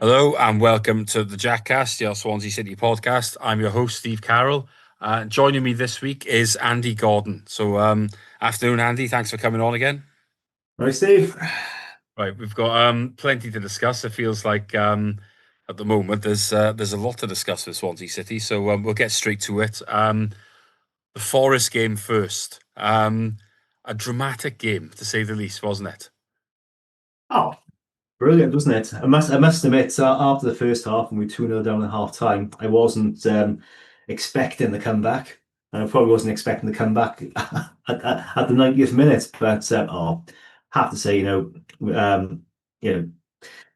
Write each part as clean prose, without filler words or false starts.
Hello and welcome to the Jackcast, your Swansea City podcast. I'm your host, Steve Carroll. Joining me this week is Andy Godden. Afternoon, Andy. Thanks for coming on again. Hi, Steve. Right, we've got plenty to discuss. It feels like at the moment there's a lot to discuss with Swansea City, so we'll get straight to it. The Forest game first. A dramatic game, to say the least, wasn't it? Oh, brilliant, wasn't it? I must admit, after the first half and we 2-0 down at half time, I wasn't expecting the comeback. And I probably wasn't expecting the comeback at the 90th minute. But have to say, you know,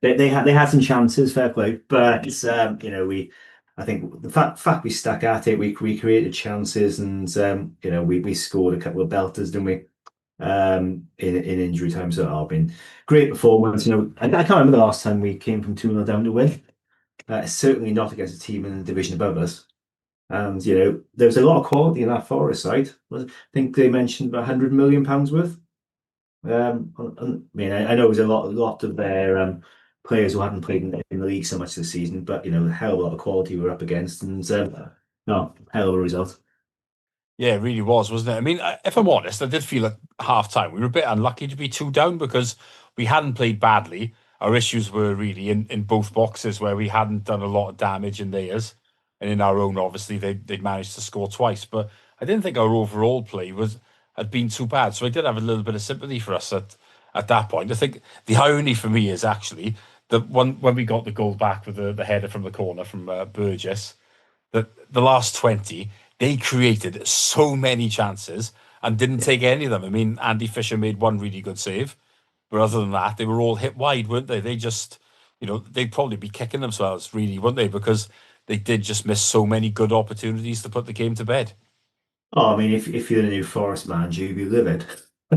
they had some chances, fair play. But I think the fact we stuck at it, we created chances, and we scored a couple of belters, didn't we? In injury time. So been great performance. I can't remember the last time we came from 2-0 down to win. Certainly not against a team in the division above us. And there was a lot of quality in that Forest side. I think they mentioned about £100 million worth. I know it was a lot of their players who hadn't played in the league so much this season, but a hell of a lot of quality we were up against, and no, hell of a result. Yeah, it really was, wasn't it? I mean, if I'm honest, I did feel at half time we were a bit unlucky to be two down because we hadn't played badly. Our issues were really in both boxes where we hadn't done a lot of damage in theirs. And in our own, obviously, they'd managed to score twice. But I didn't think our overall play had been too bad. So I did have a little bit of sympathy for us at that point. I think the irony for me is actually that when we got the goal back with the header from the corner from Burgess, that the last 20, they created so many chances and didn't take any of them. I mean, Andy Fisher made one really good save, but other than that, they were all hit wide, weren't they? They just, they'd probably be kicking themselves, really, wouldn't they? Because they did just miss so many good opportunities to put the game to bed. Oh, I mean, if you're the new Forest manager, you'd be livid.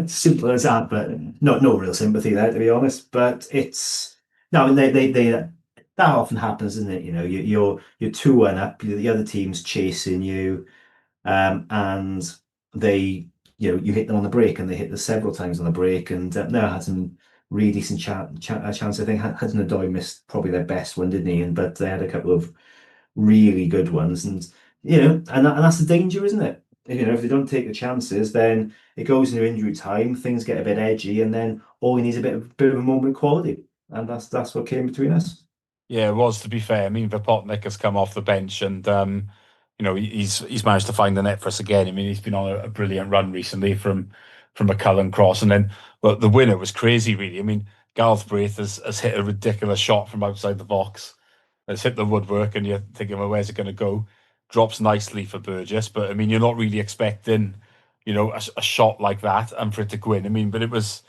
Simple as that. But no real sympathy there, to be honest. But it's no, I mean, they that often happens, isn't it? You're 2-1 up, the other team's chasing you, and they, you hit them on the break, and they hit us several times on the break, and no, had some really decent chance. I think Hudson Odoi missed probably their best one, didn't he? But they had a couple of really good ones, and that's the danger, isn't it? If they don't take the chances, then it goes into injury time, things get a bit edgy, and then all we need is a bit of a moment of quality, and that's what came between us. Yeah, it was, to be fair. I mean, Vipotnik has come off the bench and, he's managed to find the net for us again. I mean, he's been on a brilliant run recently from a Cullen cross. And then, but the winner was crazy, really. I mean, Gareth Braith has hit a ridiculous shot from outside the box. It's hit the woodwork and you're thinking, well, where's it going to go? Drops nicely for Burgess. But, I mean, you're not really expecting, a shot like that and for it to go in. I mean, but it was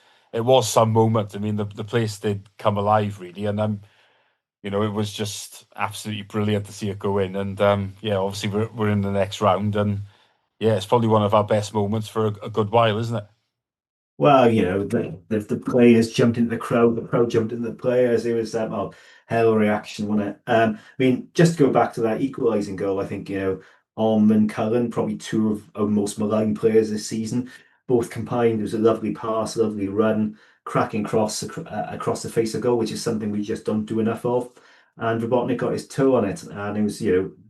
some moment. I mean, the place did come alive, really. And it was just absolutely brilliant to see it go in. And yeah, obviously we're in the next round, and yeah, it's probably one of our best moments for a good while, isn't it? Well, the players jumped into the crowd jumped into the players. It was hell of a reaction, wasn't it? I mean, just to go back to that equalising goal, I think and Cullen, probably two of our most maligned players this season, both combined. It was a lovely pass, lovely run, cracking cross across the face of goal, which is something we just don't do enough of. And Robotnik got his toe on it, and it was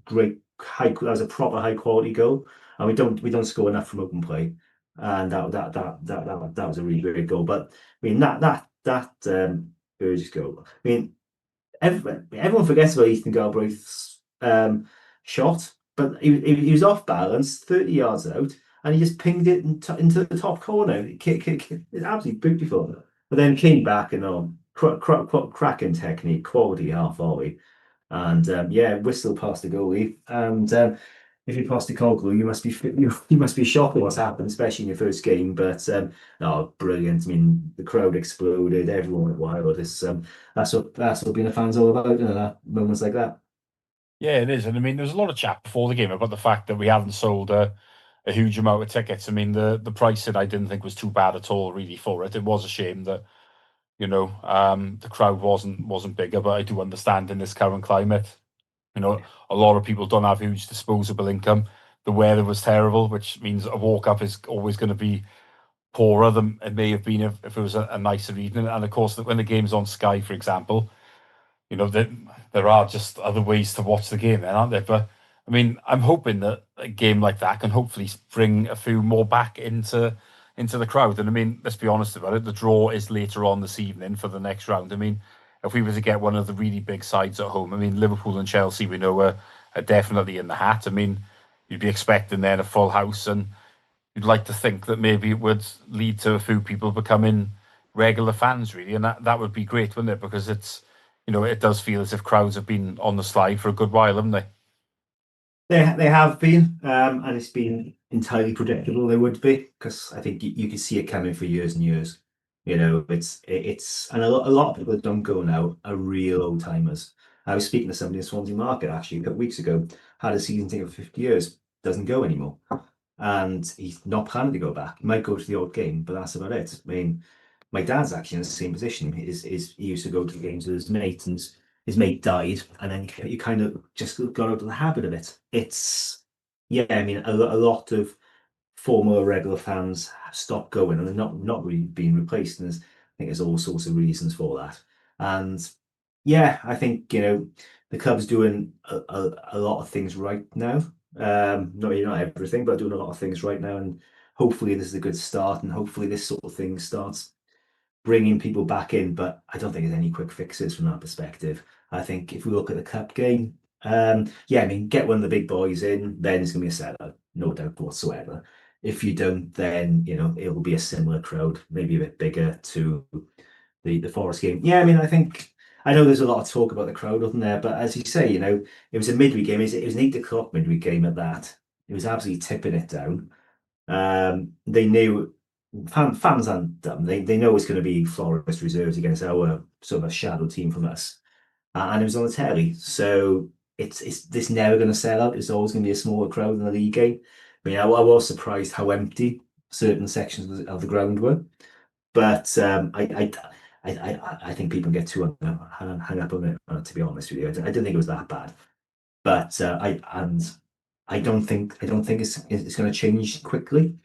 great That was a proper high quality goal, and we don't score enough from open play, and that was a really great goal. But I mean that Burgess goal. I mean everyone forgets about Ethan Galbraith's shot, but he was off balance, 30 yards out, and he just pinged it into the top corner. It's absolutely beautiful. But then came back and cracking technique, quality half volley, and yeah, whistle past the goalie. And if you pass the Coglu, you must be shocked at what's happened, especially in your first game. But no, brilliant. I mean, the crowd exploded, everyone went wild. That's what being a fan's all about, moments like that. Yeah, it is. And I mean, there was a lot of chat before the game about the fact that we haven't sold a huge amount of tickets. I mean, the pricing I didn't think was too bad at all, really, for it. It was a shame that the crowd wasn't bigger, but I do understand in this current climate, a lot of people don't have huge disposable income. The weather was terrible, which means a walk up is always going to be poorer than it may have been if it was a nicer evening. And of course, when the game's on Sky, for example, there are just other ways to watch the game, then, aren't there? But I mean, I'm hoping that a game like that can hopefully bring a few more back into the crowd. And I mean, let's be honest about it. The draw is later on this evening for the next round. I mean, if we were to get one of the really big sides at home, I mean, Liverpool and Chelsea, we know are definitely in the hat. I mean, you'd be expecting then a full house, and you'd like to think that maybe it would lead to a few people becoming regular fans, really, and that would be great, wouldn't it? Because it does feel as if crowds have been on the slide for a good while, haven't they? They have been, and it's been entirely predictable they would be because I think you could see it coming for years and years. It's and a lot of people that don't go now are real old timers. I was speaking to somebody in Swansea Market actually a couple of weeks ago, had a season ticket for 50 years, doesn't go anymore, and he's not planning to go back. He might go to the odd game, but that's about it. I mean, my dad's actually in the same position. Is he used to go to games with his mate, and his mate died, and then you kind of just got out of the habit of it. It's yeah, I mean, a lot of former regular fans have stopped going, and they're not really being replaced. And I think there's all sorts of reasons for that. And yeah, I think the club's doing a lot of things right now. Not everything, but doing a lot of things right now, and hopefully this is a good start, and hopefully this sort of thing starts bringing people back in, but I don't think there's any quick fixes from that perspective. I think if we look at the cup game, yeah, I mean, get one of the big boys in, then it's going to be a sellout, no doubt whatsoever. If you don't, then it will be a similar crowd, maybe a bit bigger to the Forest game. Yeah, I mean, I know there's a lot of talk about the crowd, wasn't there? But as you say, it was a midweek game. It was an 8 o'clock midweek game at that. It was absolutely tipping it down. They knew fans aren't dumb. They know it's going to be Forest reserves against our sort of a shadow team from us, and it was on the telly. So it's never going to sell out. It's always going to be a smaller crowd in the league game. I mean, I was surprised how empty certain sections of the ground were, but I think people get too hung up on it. To be honest with you, I didn't think it was that bad, but I don't think it's going to change quickly.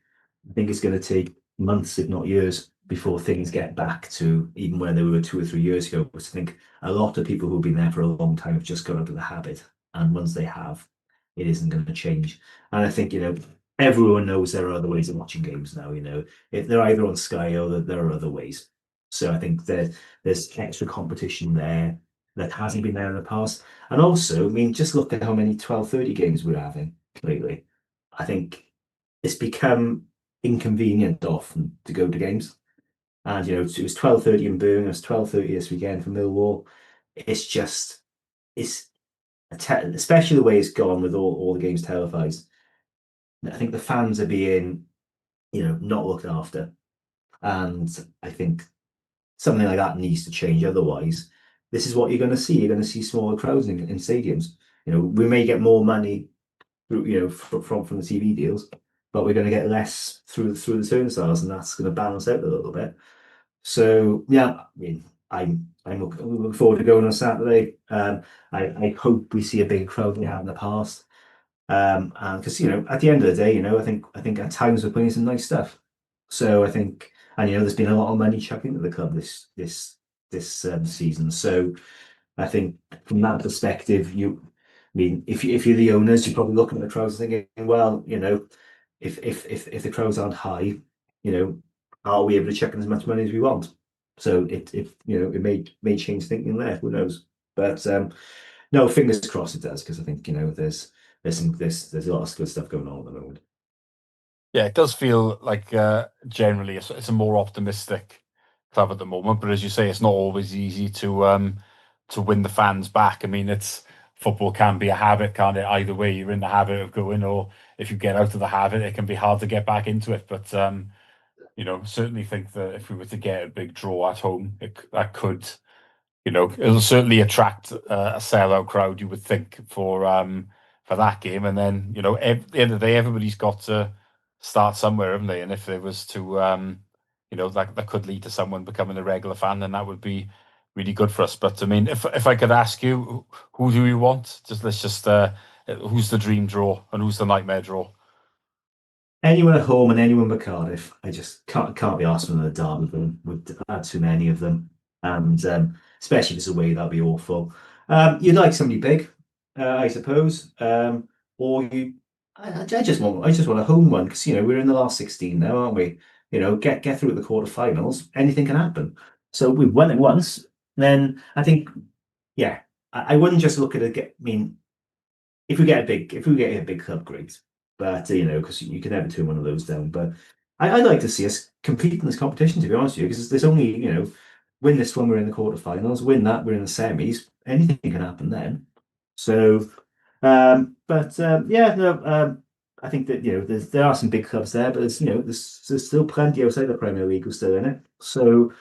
I think it's going to take months, if not years, before things get back to even where they were 2 or 3 years ago. But I think a lot of people who've been there for a long time have just got out of the habit. And once they have, it isn't going to change. And I think, everyone knows there are other ways of watching games now. If they're either on Sky or there are other ways. So I think there's extra competition there that hasn't been there in the past. And also, I mean, just look at how many 12:30 games we're having lately. I think it's become inconvenient often to go to games. And it was 12:30 in Birmingham, it was 12:30 this weekend for Millwall. It's just it's especially the way it's gone with all the games televised. I think the fans are being, not looked after. And I think something like that needs to change. Otherwise, this is what you're going to see. You're going to see smaller crowds in stadiums. We may get more money from the TV deals, but we're going to get less through the turnstiles, and that's going to balance out a little bit. So yeah, I mean, I'm looking forward to going on Saturday. I hope we see a bigger crowd than we have in the past. And because at the end of the day, I think at times we're playing some nice stuff. So I think, and there's been a lot of money chucked into the club this season. So I think from that perspective, I mean, if you're the owners, you're probably looking at the crowds and thinking, well, if the crowds aren't high, you know, are we able to chuck in as much money as we want? So it may change thinking there. Who knows? But no, fingers crossed it does, because I think there's a lot of good stuff going on at the moment. Yeah, it does feel like generally it's a more optimistic club at the moment. But as you say, it's not always easy to win the fans back. I mean, it's football can be a habit, can't it? Either way, you're in the habit of going, or if you get out of the habit, it can be hard to get back into it. But certainly think that if we were to get a big draw at home, that could it'll certainly attract a sellout crowd, you would think, for that game. And then, at the end of the day, everybody's got to start somewhere, haven't they? And if there was to, that could lead to someone becoming a regular fan, then that would be really good for us. But I mean, if I could ask you, who do you want? Let's just who's the dream draw and who's the nightmare draw? Anyone at home and anyone but Cardiff, I just can't be asked for another derby of them. We've had too many of them, and especially if it's away, that'd be awful. You'd like somebody big, I suppose, or you. I just want a home one because we're in the last 16 now, aren't we? Get through the quarterfinals. Anything can happen. So we've won it once. Then I think, yeah, I wouldn't just look at it. I mean, if we get a big club, great. But because you can never turn one of those down. But I'd like to see us compete in this competition, to be honest with you, because there's only win this one, we're in the quarterfinals. Win that, we're in the semis. Anything can happen then. So, yeah, no, I think that there are some big clubs there, but there's still plenty outside the Premier League who's still in it. So,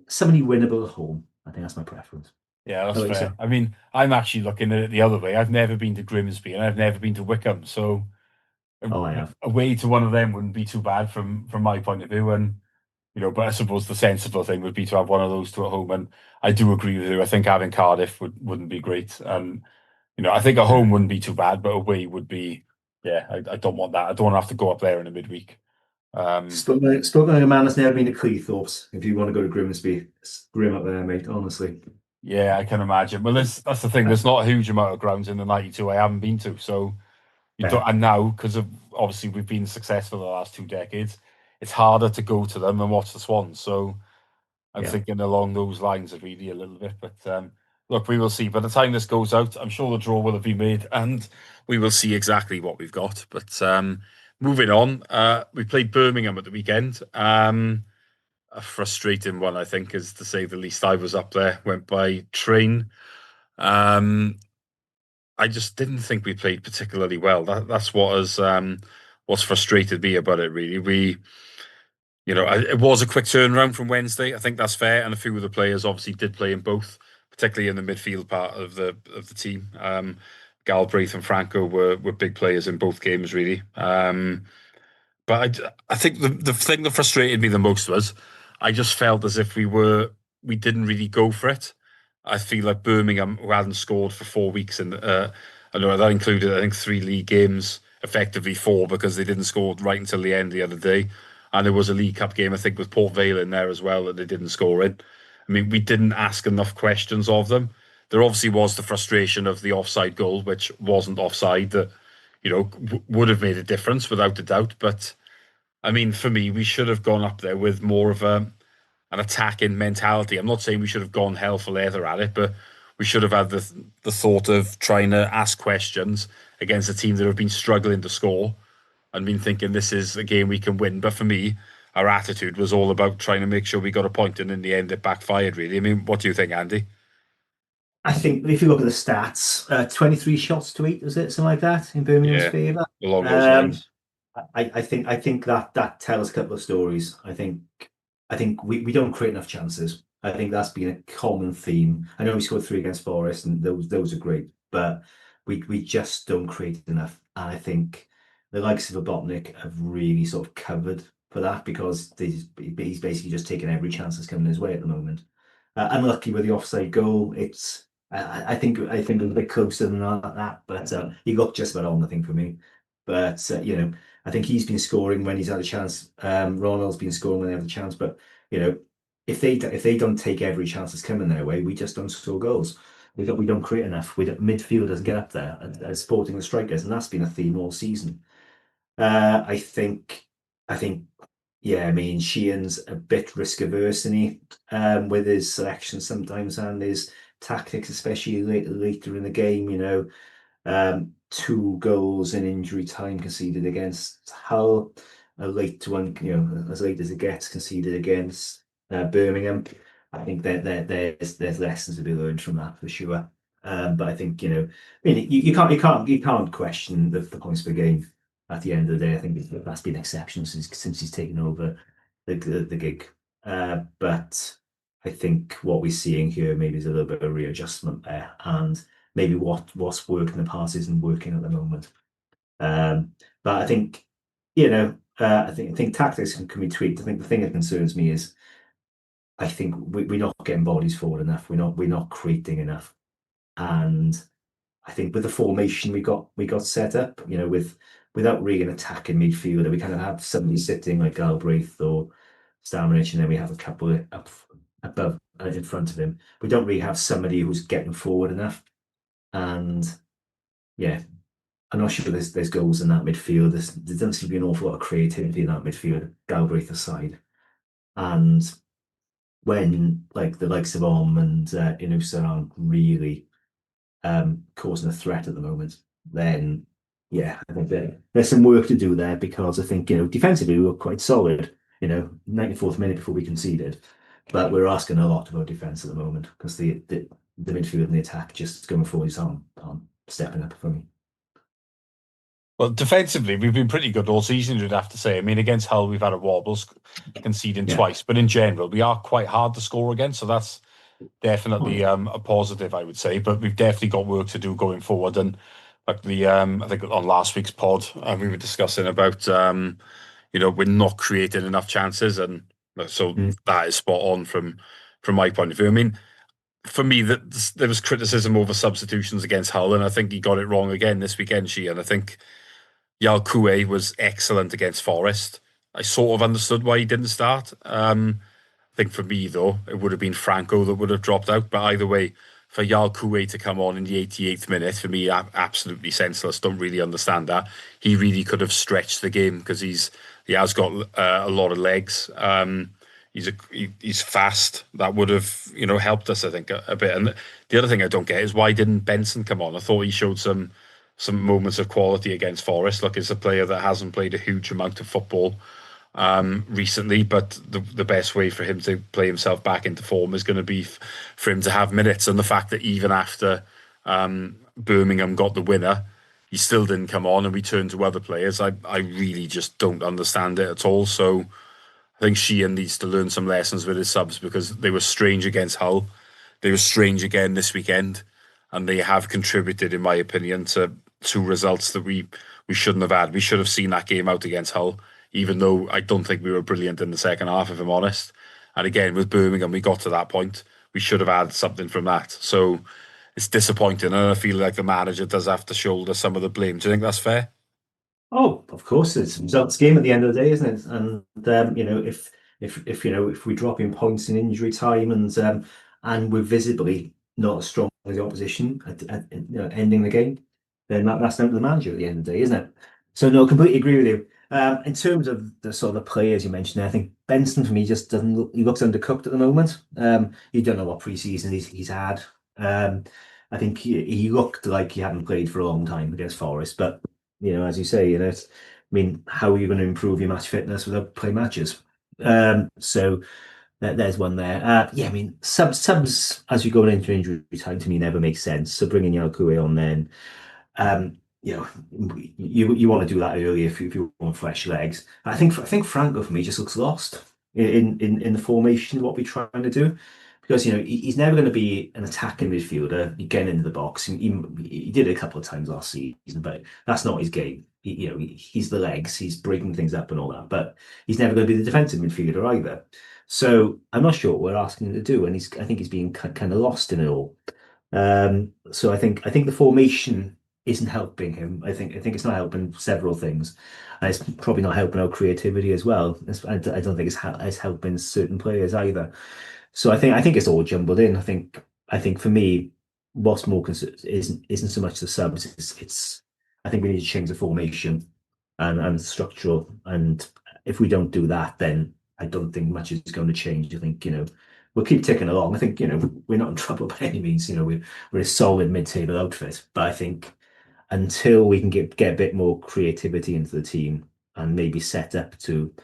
somebody winnable at home. I think that's my preference. Yeah, that's How about yourself? fair. I mean, I'm actually looking at it the other way. I've never been to Grimsby and I've never been to Wickham, so Oh, I have. away to one of them wouldn't be too bad from my point of view. And but I suppose the sensible thing would be to have one of those two at home. And I do agree with you. I think having Cardiff wouldn't be great. And I think at home wouldn't be too bad, but away would be. Yeah, I don't want that. I don't want to have to go up there in a midweek. Um, Spoken like a man that's never been to Cleethorpes. If you want to go to Grimsby, it's grim up there, mate. Honestly. yeah, I can imagine. Well, that's the thing. There's not a huge amount of grounds in the 92 I haven't been to, so you don't. Yeah, And now, because of obviously we've been successful the last 2 decades, it's harder to go to them and watch the Swans. So I'm yeah. thinking along those lines really a little bit. But look, we will see. By the time this goes out, I'm sure the draw will have been made, and we will see exactly what we've got. But moving on, we played Birmingham at the weekend. A frustrating one, I think, is to say the least. I was up there, went by train. Um, I just didn't think we played particularly well. That's what's frustrated me about it. Really, it was a quick turnaround from Wednesday. I think that's fair, and a few of the players obviously did play in both, particularly in the midfield part of the team. Galbraith and Franco were big players in both games, really. But I think the thing that frustrated me the most was I just felt as if we didn't really go for it. I feel like Birmingham, who hadn't scored for 4 weeks, and I know that included I think 3 league games, effectively four because they didn't score right until the end the other day, and there was a League Cup game I think with Port Vale in there as well that they didn't score in. I mean, we didn't ask enough questions of them. There obviously was the frustration of the offside goal, which wasn't offside, that would have made a difference without a doubt, but. I mean, for me, we should have gone up there with more of an attacking mentality. I'm not saying we should have gone hell for leather at it, but we should have had the thought of trying to ask questions against a team that have been struggling to score and been thinking this is a game we can win. But for me, our attitude was all about trying to make sure we got a point, and in the end, it backfired. Really, I mean, what do you think, Andy? I think if you look at the stats, 23 shots to eight, was it something like that in Birmingham's Yeah, favour? along those Um, lines. I think that tells a couple of stories. I think we don't create enough chances. I think that's been a common theme. I know we scored three against Forest, and those are great, but we just don't create enough. And I think the likes of Abotnik have really sort of covered for that because he's basically just taking every chance that's coming his way at the moment. Unlucky with the offside goal. I think it was a bit closer than that, but he looked just about on, I think, for me. But I think he's been scoring when he's had a chance. Ronald's been scoring when they have a chance. But you know, if they don't take every chance that's coming their way, we just don't score goals. We don't create enough. Midfield doesn't get up there as supporting the strikers, and that's been a theme all season. I think, yeah. I mean, Sheehan's a bit risk averse, isn't he? With his selection sometimes and his tactics, especially later in the game. Two goals in injury time conceded against Hull, a late one, as late as it gets, conceded against Birmingham. I think that there's lessons to be learned from that for sure. But I think I mean, you can't question the points per game at the end of the day. I think that's been exceptional since he's taken over the gig. But I think what we're seeing here maybe is a little bit of readjustment there, and maybe what's worked in the past isn't working at the moment. But I think I think tactics can be tweaked. I think the thing that concerns me is I think we're not getting bodies forward enough. We're not creating enough, and I think with the formation we got set up, without really an attacking midfielder, we kind of have somebody sitting like Galbraith or Stammenich, and then we have a couple up above in front of him. We don't really have somebody who's getting forward enough. And yeah, I'm not sure there's goals in that midfield. There doesn't seem to be an awful lot of creativity in that midfield, Galbraith aside. And when like the likes of Om and Inusa aren't really causing a threat at the moment, then yeah, I think there's some work to do there because I think, defensively we were quite solid, 94th minute before we conceded, but we're asking a lot of our defense at the moment because the midfield and the attack just going forward aren't stepping up for me. Well, defensively, we've been pretty good all season, you'd have to say. I mean, against Hull, we've had a wobble, conceding Yeah. twice, but in general, we are quite hard to score against, so that's definitely a positive, I would say. But we've definitely got work to do going forward. And like I think on last week's pod, we were discussing about we're not creating enough chances, and so Mm. that is spot on from my point of view. I mean, for me, that there was criticism over substitutions against Hull, and I think he got it wrong again this weekend, and I think Yalkoué was excellent against Forest. I sort of understood why he didn't start. I think for me, though, it would have been Franco that would have dropped out. But either way, for Yalkoué to come on in the 88th minute, for me, absolutely senseless. Don't really understand that. He really could have stretched the game because he has got a lot of legs. He's fast. That would have helped us, I think, a bit. And the other thing I don't get is why didn't Benson come on? I thought he showed some moments of quality against Forest. Look, it's a player that hasn't played a huge amount of football recently, but the best way for him to play himself back into form is going to be for him to have minutes. And the fact that even after Birmingham got the winner, he still didn't come on, and we turned to other players. I really just don't understand it at all. So I think Sheehan needs to learn some lessons with his subs because they were strange against Hull. They were strange again this weekend, and they have contributed, in my opinion, to two results that we shouldn't have had. We should have seen that game out against Hull, even though I don't think we were brilliant in the second half, if I'm honest. And again, with Birmingham, we got to that point. We should have had something from that. So it's disappointing, and I feel like the manager does have to shoulder some of the blame. Do you think that's fair? Oh, of course, it's a results game at the end of the day, isn't it? And if we drop in points in injury time and we're visibly not as strong as the opposition ending the game, then that's down to the manager at the end of the day, isn't it? So no, completely agree with you. In terms of the sort of the players you mentioned, there, I think Benson for me just doesn't look. He looks undercooked at the moment. He don't know what preseason he's had. Um, I think he looked like he hadn't played for a long time against Forest, but as you say, I mean, how are you going to improve your match fitness without playing matches? So there's one there. Yeah, I mean, subs as you go into injury time to me never makes sense. So bringing Yalkoué on then, um, you want to do that early if you want fresh legs. I think Franco for me just looks lost in the formation what we're trying to do because he's never going to be an attacking midfielder. Getting into the box, he did it a couple of times last season, but that's not his game. He's the legs, he's breaking things up and all that, but he's never going to be the defensive midfielder either. So I'm not sure what we're asking him to do, and I think he's being kind of lost in it all. So I think the formation isn't helping him. I think it's not helping several things. And it's probably not helping our creativity as well. I don't think it's helping certain players either. So I think it's all jumbled in. I think for me, what's more concern isn't so much the subs. It's I think we need to change the formation and structural. And if we don't do that, then I don't think much is going to change. I think we'll keep ticking along. I think we're not in trouble by any means. We're a solid mid-table outfit, but I think until we can get a bit more creativity into the team and maybe set up to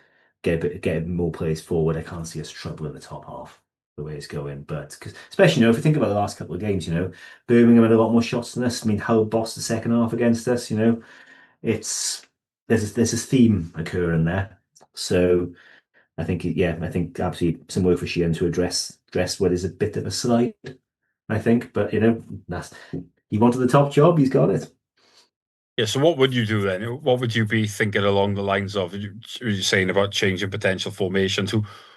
get more players forward, I can't see us trouble in the top half the way it's going. But cause, especially if you think about the last couple of games, Birmingham had a lot more shots than us. I mean, Hull bossed the second half against us. It's there's a theme occurring there. So I think absolutely some work for Sheehan to address what is a bit of a slide. I think, but that's he wanted the top job, he's got it. Yeah, so what would you do then? What would you be thinking along the lines of? Were you saying about changing potential formations?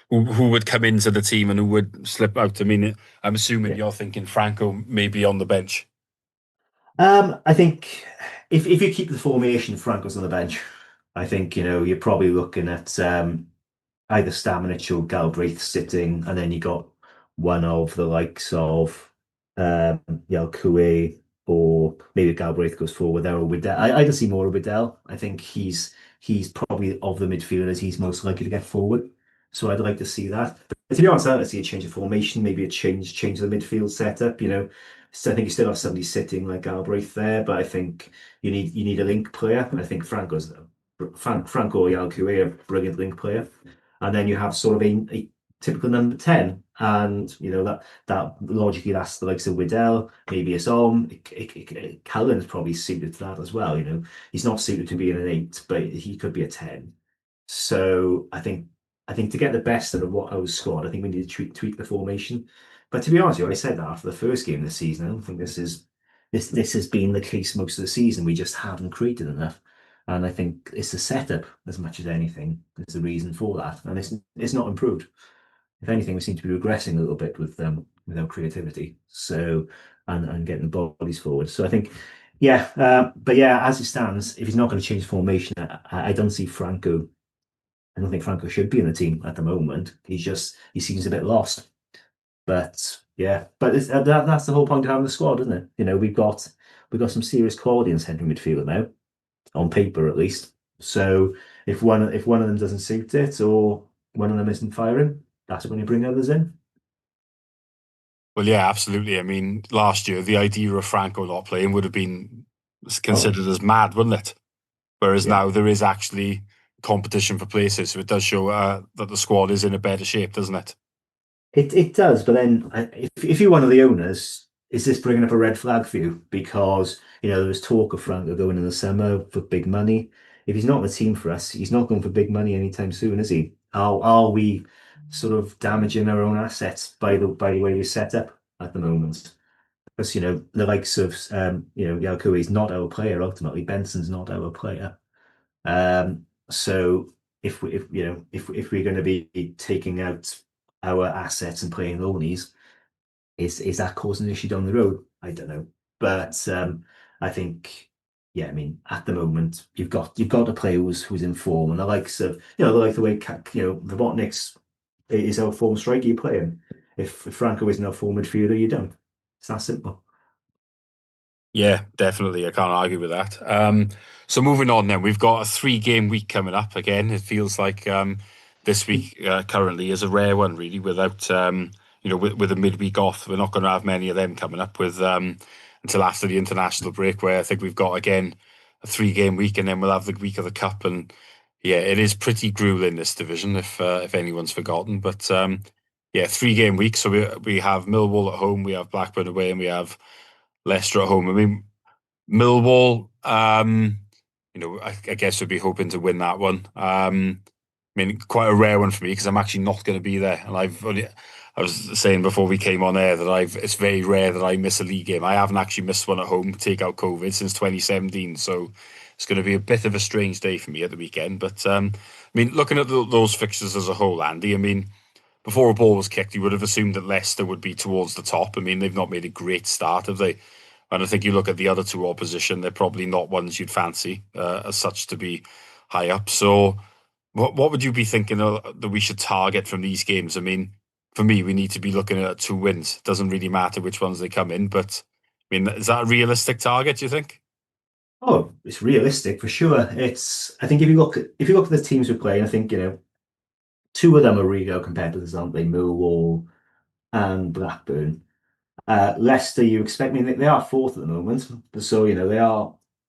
Who would come into the team and who would slip out? I mean, I'm assuming Yeah. you're thinking Franco maybe on the bench. I think if you keep the formation, Franco's on the bench. I think you're probably looking at either Stamenic or Galbraith sitting, and then you got one of the likes of Yelkoué, or maybe Galbraith goes forward there, or Widdell. I just see more of Widdell. I think he's probably of the midfielders he's most likely to get forward. So I'd like to see that. But to be honest, I'd like to see a change of formation, maybe a change of the midfield setup. So I think you still have somebody sitting like Galbraith there, but I think you need a link player. And I think Franco or Yelkoué are a brilliant link player. And then you have sort of a typical number 10. And that logically that's the likes of Widdell, maybe a Som. Callan's probably suited to that as well. He's not suited to being an 8, but he could be a 10. So I think to get the best out of what our squad, I think we need to tweak the formation. But to be honest with you, I said that after the first game this season. I don't think this has been the case most of the season. We just haven't created enough. And I think it's the setup as much as anything is the reason for that. And it's not improved. If anything, we seem to be regressing a little bit with our creativity. So and getting the bodies forward. So I think, yeah, but yeah, as it stands, if he's not going to change formation, I don't see Franco. I don't think Franco should be in the team at the moment. He seems a bit lost. But yeah, but that's the whole point of having the squad, isn't it? We've got some serious quality in central midfield now, on paper at least. So if one of them doesn't suit it, or one of them isn't firing, that's when you bring others in. Well, yeah, absolutely. I mean, last year the idea of Franco not playing would have been Oh, considered as mad, wouldn't it? Whereas yeah. now there is actually competition for places, so it does show that the squad is in a better shape, doesn't it? It does, but then if you're one of the owners, is this bringing up a red flag for you? Because there was talk of Franco going in the summer for big money. If he's not in the team for us, he's not going for big money anytime soon, is he? Are we sort of damaging our own assets by the way we set up at the moment? Because the likes of Yalkoué is not our player ultimately. Benson's not our player. So if we're going to be taking out our assets and playing loanies, is that causing an issue down the road? I don't know, but I think, yeah, I mean, at the moment you've got a player who's in form, and the likes of the way the Botniks is our form striker, you play him. If Franco isn't our form midfielder, you don't. It's that simple. Yeah, definitely. I can't argue with that. So moving on then, we've got a 3 game week coming up again. It feels like this week currently is a rare one, really, without with a midweek off. We're not going to have many of them coming up with until after the international break, where I think we've got again a 3 game week, and then we'll have the week of the cup. And yeah, it is pretty grueling, this division, if anyone's forgotten. But yeah, 3 game week. So we have Millwall at home, we have Blackburn away, and we have Leicester at home. I mean, Millwall, I guess would be hoping to win that one. I mean, quite a rare one for me because I'm actually not going to be there, and I was saying before we came on air that it's very rare that I miss a league game. I haven't actually missed one at home, take out COVID, since 2017. So it's going to be a bit of a strange day for me at the weekend. But I mean, looking at those fixtures as a whole, Andy, I mean, before a ball was kicked, you would have assumed that Leicester would be towards the top. I mean, they've not made a great start, have they? And I think you look at the other two opposition, they're probably not ones you'd fancy as such to be high up. So, what would you be thinking that we should target from these games? I mean, for me, we need to be looking at 2 wins. Doesn't really matter which ones they come in, but I mean, is that a realistic target, do you think? Oh, it's realistic for sure. I think if you look at the teams we're playing, I think two of them are real competitors, aren't they? Millwall and Blackburn. Leicester, you expect me, they are fourth at the moment, so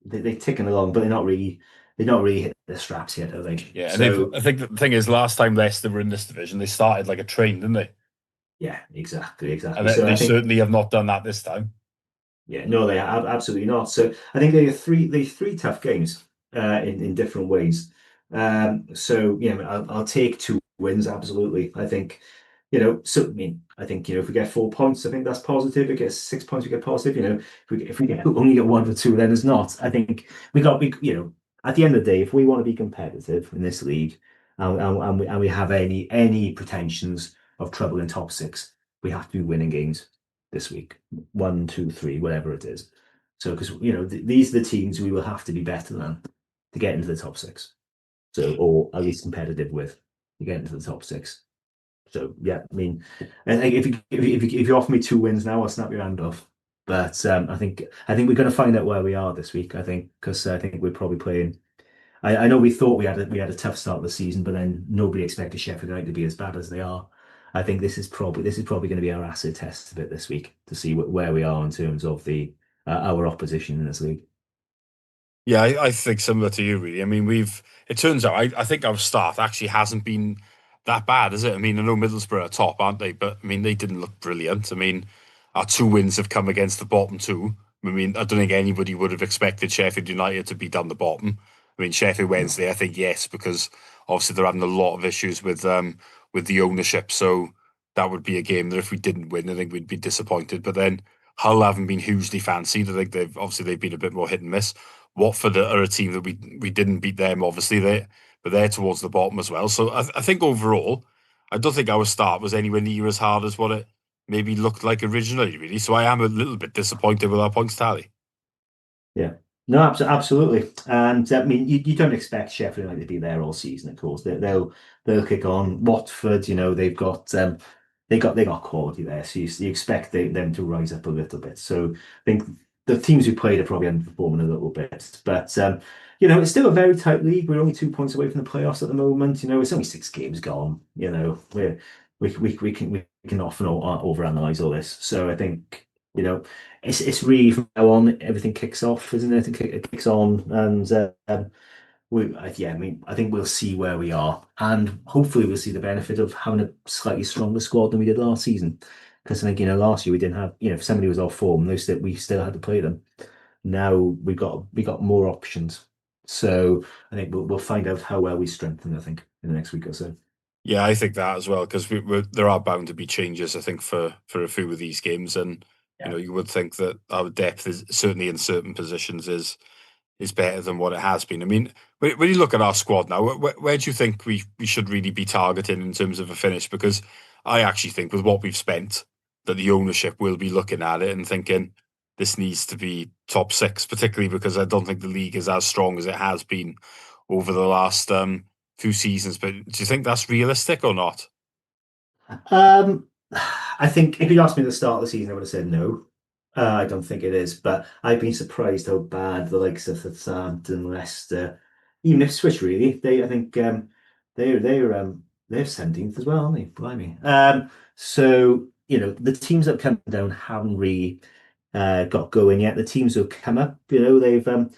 they're ticking along, but they're not really hit the straps yet, I think. Yeah, and So I think the thing is, last time Leicester were in this division, they started like a train, didn't they? yeah, exactly, And exactly. they, So they I think, certainly have not done that this time. yeah, no, they are absolutely not. So I think they are three tough games in different ways. So yeah, I mean, I'll take 2 wins absolutely. I think so I mean, I think if we get 4 points, I think that's positive. If we get 6 points, we get positive. If we only get 1 or 2, then it's not. I think we at the end of the day, if we want to be competitive in this league, and we have any pretensions of trouble in top 6, we have to be winning games this week, 1, 2, 3, whatever it is. So because these are the teams we will have to be better than to get into the top 6. So, or at least competitive with to get into the top 6. So yeah, I mean, I think if you offer me two wins now, I'll snap your hand off. But I think we're going to find out where we are this week. I think because I think we're probably playing. I know we thought we had a tough start of the season, but then nobody expected Sheffield United to be as bad as they are. I think this is probably going to be our acid test a bit this week to see where we are in terms of the our opposition in this league. Yeah, I think similar to you, really. I mean, it turns out, I think our start actually hasn't been that bad, is it? I mean, I know Middlesbrough are top, aren't they? But I mean, they didn't look brilliant. I mean, our two wins have come against the bottom two. I mean, I don't think anybody would have expected Sheffield United to be down the bottom. I mean, Sheffield No. Wednesday, I think yes, because obviously they're having a lot of issues with the ownership. So that would be a game that if we didn't win, I think we'd be disappointed. But then Hull haven't been hugely fancied. I think they've been a bit more hit and miss. Watford are a team that we didn't beat them. Obviously, but they're towards the bottom as well. So I think overall, I don't think our start was anywhere near as hard as what it maybe looked like originally. Really, so I am a little bit disappointed with our points tally. Yeah. No, absolutely. And I mean, you don't expect Sheffield United to be there all season, of course. They'll kick on. Watford, they got quality there, so you expect them to rise up a little bit. So I think the teams who played are probably underperforming a little bit, but it's still a very tight league. We're only 2 points away from the playoffs at the moment. It's only 6 games gone. We can often overanalyze all this. So I think it's really from now on everything kicks off, isn't it? It kicks on, and I mean, I think we'll see where we are, and hopefully we'll see the benefit of having a slightly stronger squad than we did last season. Because I think last year we didn't have if somebody was off form, we still had to play them. Now we got more options, so I think we'll find out how well we strengthen. I think in the next week or so. Yeah, I think that as well because there are bound to be changes. I think for a few of these games, and Yeah. you would think that our depth is certainly in certain positions is better than what it has been. I mean, when you look at our squad now, where do you think we should really be targeting in terms of a finish? Because I actually think with what we've spent, that the ownership will be looking at it and thinking this needs to be top six, particularly because I don't think the league is as strong as it has been over the last few seasons. But do you think that's realistic or not? Um, I think if you'd asked me at the start of the season, I would have said no. I don't think it is, but I've been surprised how bad the likes of Southampton, Leicester, even Ipswich really. I think they're 17th as well, aren't they? Blimey. So the teams that have come down haven't really got going yet. The teams who have come up, they've Birmingham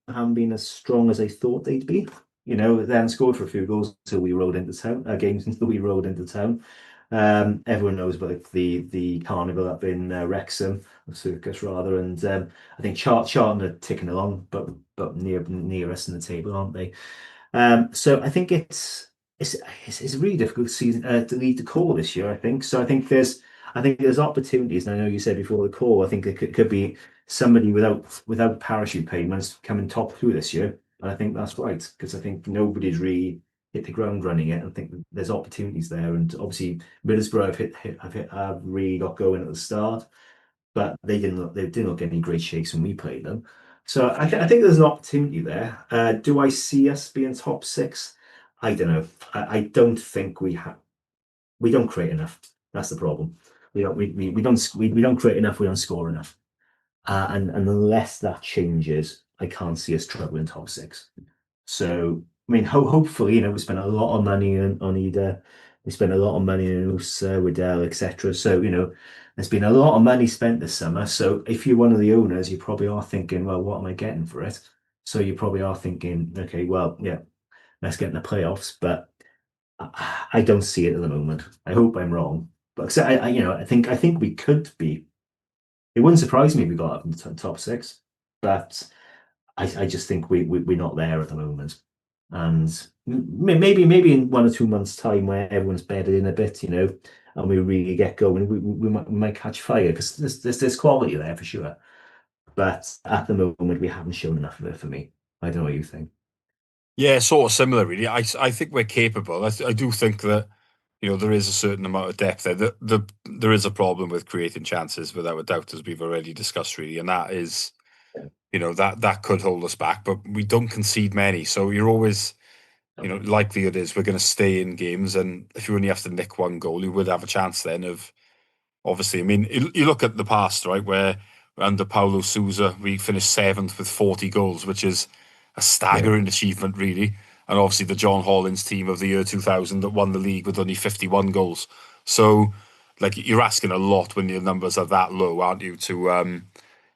haven't been as strong as they thought they'd be. They hadn't scored for a few goals until we rode into town, games until we rode into town. Everyone knows about the carnival up in Wrexham, or circus rather, and I think Charlton are ticking along, but near us in the table, aren't they? So I think it's it's a really difficult season to lead the call this year. I think so. I think there's opportunities, and I know you said before the call. I think it could be somebody without parachute payments coming top two this year, and I think that's right because I think nobody's really hit the ground running yet. I think there's opportunities there, and obviously Middlesbrough have really got going at the start, but they didn't get any great shakes when we played them. So I think there's an opportunity there. Do I see us being top six? I don't know. I don't think we don't create enough. That's the problem. We don't create enough. We don't score enough. And unless that changes, I can't see us struggling top six. So, I mean, hopefully, we spent a lot of money on Ida. We spent a lot of money on Usa, Waddell, etc. So, there's been a lot of money spent this summer. So, if you're one of the owners, you probably are thinking, well, what am I getting for it? So, you probably are thinking, okay, well, yeah, let's get in the playoffs. But I don't see it at the moment. I hope I'm wrong. But 'cause I think we could be. It wouldn't surprise me if we got up in the top six. But I just think we're not there at the moment. And maybe in 1 or 2 months' time, where everyone's bedded in a bit, and we really get going, we might catch fire because there's quality there for sure. But at the moment, we haven't shown enough of it for me. I don't know what you think. Yeah, sort of similar, really. I think we're capable. I do think that there is a certain amount of depth there. There is a problem with creating chances, without a doubt, as we've already discussed, really, and that is that could hold us back. But we don't concede many, so you're always likelihood is we're going to stay in games, and if you only have to nick one goal, you would have a chance then of obviously. I mean, you look at the past, right, where under Paulo Sousa we finished seventh with 40 goals, which is a Yeah. staggering achievement, really. And obviously the John Hollins team of the year 2000 that won the league with only 51 goals. So, like, you're asking a lot when your numbers are that low, aren't you?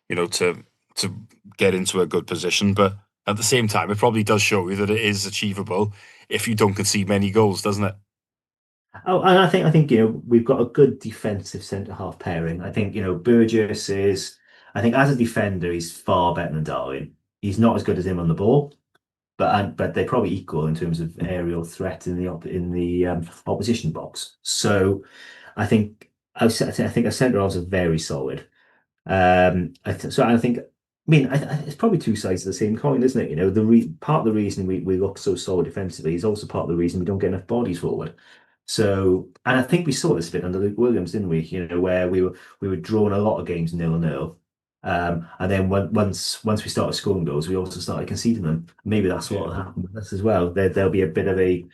You know, to to get into a good position, but at the same time, it probably does show you that it is achievable if you don't concede many goals, doesn't it? Oh, and I think we've got a good defensive centre half pairing. I think Burgess is. I think as a defender, he's far better than Darwin. He's not as good as him on the ball, but they're probably equal in terms of aerial threat in the opposition box. So I think I think our centre halves are very solid. I think, I mean, it's probably two sides of the same coin, isn't it? Part of the reason we look so solid defensively is also part of the reason we don't get enough bodies forward. So, and I think we saw this a bit under Luke Williams, didn't we? Where we were drawing a lot of games 0-0. And then once we started scoring goals, we also started conceding them. Maybe that's what Yeah. will happen with us as well. There'll be a bit of a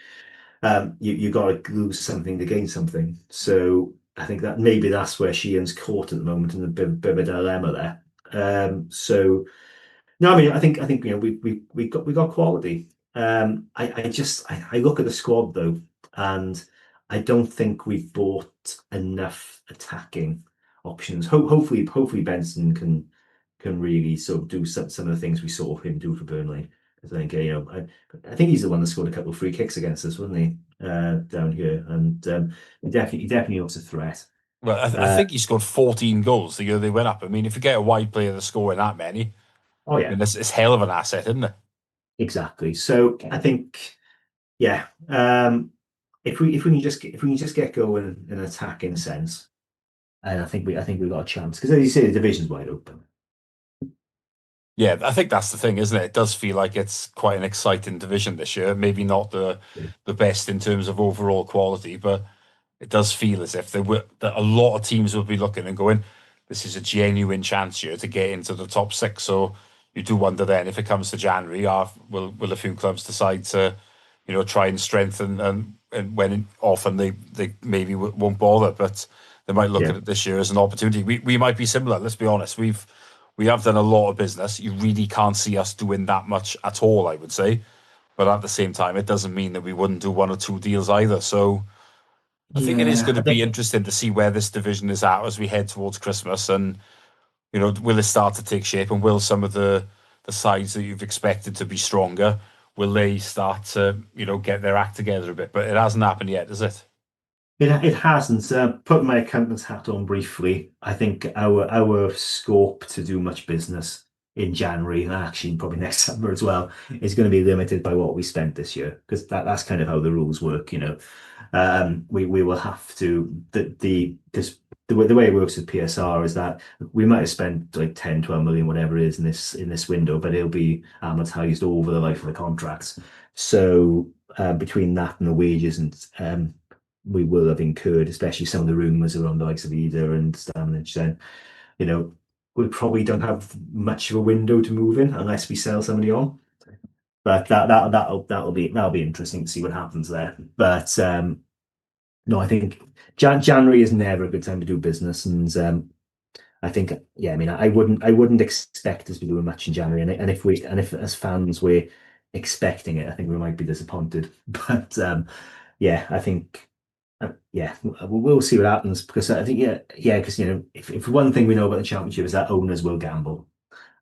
you got to lose something to gain something. So I think that maybe that's where Sheehan's caught at the moment in a bit of a dilemma there. So no, I mean I think we got quality. I look at the squad though, and I don't think we've bought enough attacking options. Hopefully Benson can really sort of do some of the things we saw him do for Burnley. I think I think he's the one that scored a couple of free kicks against us, wasn't he? Down here, and he definitely looks a threat. Well, I Uh, think he scored 14 goals the year they went up. I mean, if you get a wide player that's scoring that many, I oh yeah, mean, it's hell of an asset, isn't it? exactly. So I think yeah, if we can just get going in an attacking sense, and I think we've got a chance because as you say, the division's wide open. Yeah, I think that's the thing, isn't it? It does feel like it's quite an exciting division this year. Maybe not Yeah, the best in terms of overall quality, but it does feel as if there were that a lot of teams will be looking and going, this is a genuine chance here to get into the top six. So you do wonder then if it comes to January, will a few clubs decide to, try and strengthen and when often they maybe won't bother, but they might look yeah, at it this year as an opportunity. We might be similar. Let's be honest. We have done a lot of business. You really can't see us doing that much at all, I would say. But at the same time, it doesn't mean that we wouldn't do one or two deals either. So I think it is yeah. going to I be think interesting to see where this division is at as we head towards Christmas, and will it start to take shape, and will some of the sides that you've expected to be stronger, will they start to get their act together a bit? But it hasn't happened yet, has it? it hasn't. Put my accountant's hat on briefly. I think our scope to do much business in January, and actually probably next summer as well, is going to be limited by what we spent this year because that's kind of how the rules work. We will have to the because the way it works with PSR is that we might have spent like 10, 12 million, whatever it is in this window, but it'll be amortized over the life of the contracts. So between that and the wages and we will have incurred, especially some of the rumours around the likes of Ida and Stamnich, then you know we probably don't have much of a window to move in unless we sell somebody on. But that'll be interesting to see what happens there. But no, I think January is never a good time to do business, and I think yeah, I mean, I wouldn't expect us to be doing much in January, and if as fans we're expecting it, I think we might be disappointed. But yeah, I think yeah, we'll see what happens because I think yeah, because if one thing we know about the championship is that owners will gamble.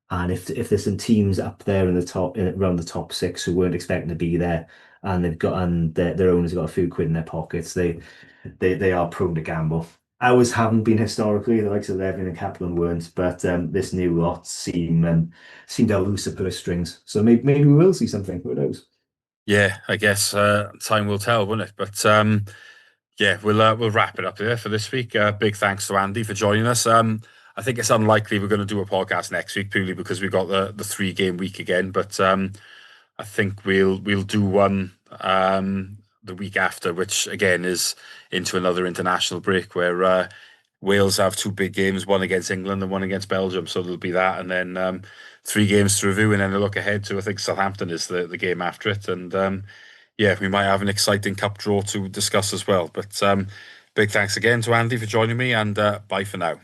And if there's some teams up there in the top around the top six who weren't expecting to be there, and their owners have got a few quid in their pockets, they are prone to gamble. Ours haven't been historically, the likes of Levin and Kaplan weren't, but this new lot seem to have looser purse strings. So maybe we will see something. Who knows? Yeah, I guess time will tell, won't it? But yeah, we'll wrap it up there for this week. Big thanks to Andy for joining us. I think it's unlikely we're going to do a podcast next week purely because we've got the 3 game week again. But I think we'll do one the week after, which again is into another international break where Wales have 2 big games, one against England and one against Belgium. So there'll be that, and then 3 games to review, and then a look ahead to I think Southampton is the game after it, and yeah, we might have an exciting cup draw to discuss as well. But big thanks again to Andy for joining me, and bye for now.